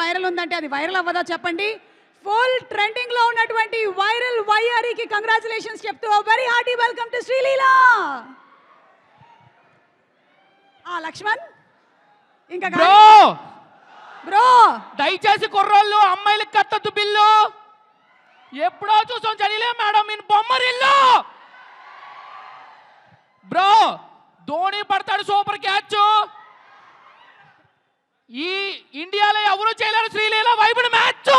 Viral ఉందంటే అది viral అవ్వదా చెప్పండి? ఫుల్ ట్రెండింగ్ లో ఉన్నటువంటి వైరల్ వైఆర్ఈకి కంగ్రాచులేషన్స్ చెప్తూ very hearty welcome to Sreeleela. Laxman ఇంకా బ్రో బ్రో దయచేసి కుర్రోళ్ళు అమ్మాయిలకు కట్టద్దు బిల్లు. ఎప్పుడో చూసాం చదిలే మేడం నేను బొమ్మరిల్లు. బ్రో ధోని పడతాడు సూపర్ క్యాచ్. ఈ ఇండియాలో ఎవరు చేయలేరు శ్రీలీల వైబుడ్ మ్యాచ్.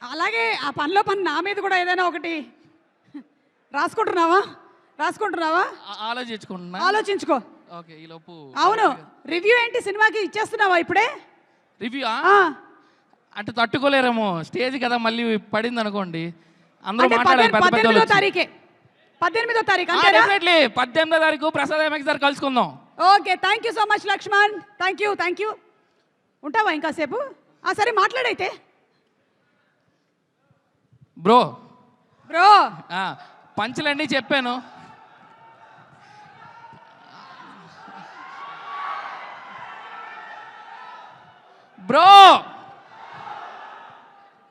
అలాగే ఆ పనిలో పని నా మీద కూడా ఏదైనా ఒకటి రాసుకుంటున్నావా? ఆలోచించుకో. ఓకే ఈ లోపు అవును రివ్యూ ఏంటి సినిమాకి ఇచ్చేస్తున్నావా ఇప్పుడే? రివ్యూ అంటే తట్టుకోలేరేమో స్టేజ్ కదా మళ్ళీ పడింది అనుకోండి. అందరూ మాట్లాడాలి. 18వ తారీఖు 18వ తారీఖు ప్రసాద్ ఎంఎక్స్ గారు కలుసుకుందాం. Okay thank you so much Laxman. Thank you. ఉంటావా ఇంకాసేపు? సరే మాట్లాడైతే. బ్రో బ్రో పంచులన్నీ చెప్పాను. బ్రో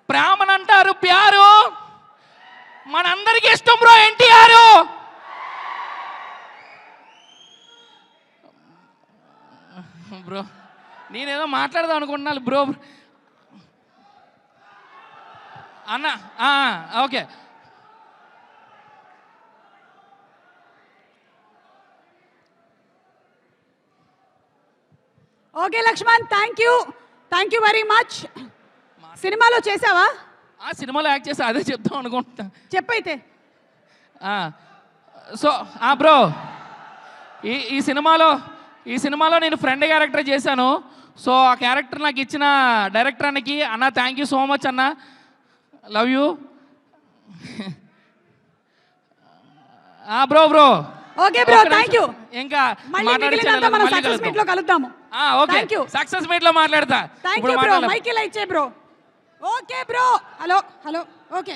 ప్రేమనంటారు ప్యారు మనందరికీ ఇష్టం బ్రో ఎన్టీఆర్. బ్రో నేనేదో మాట్లాడదాం అనుకుంటున్నాను బ్రో. అన్న okay okay Laxman thank you very much. సినిమాలో చేసావా? సినిమాలో యాక్ట్ చేసా అదే చెప్తాం అనుకుంటా. చెప్పైతే. సో బ్రో ఈ సినిమాలో నేను ఫ్రెండ్ క్యారెక్టర్ చేశాను. సో ఆ క్యారెక్టర్ నాకు ఇచ్చిన డైరెక్టర్ అన్నకి అన్న థ్యాంక్ యూ సో మచ్ అన్న, love you. Bro okay bro thank you. ఇంకా కలుద్దాము. ఓకే సక్సెస్ మీట్ లో మాట్లాడతా. Thank you bro. మైక్ ఇలా ఇచ్చే bro. Okay bro. Hello okay.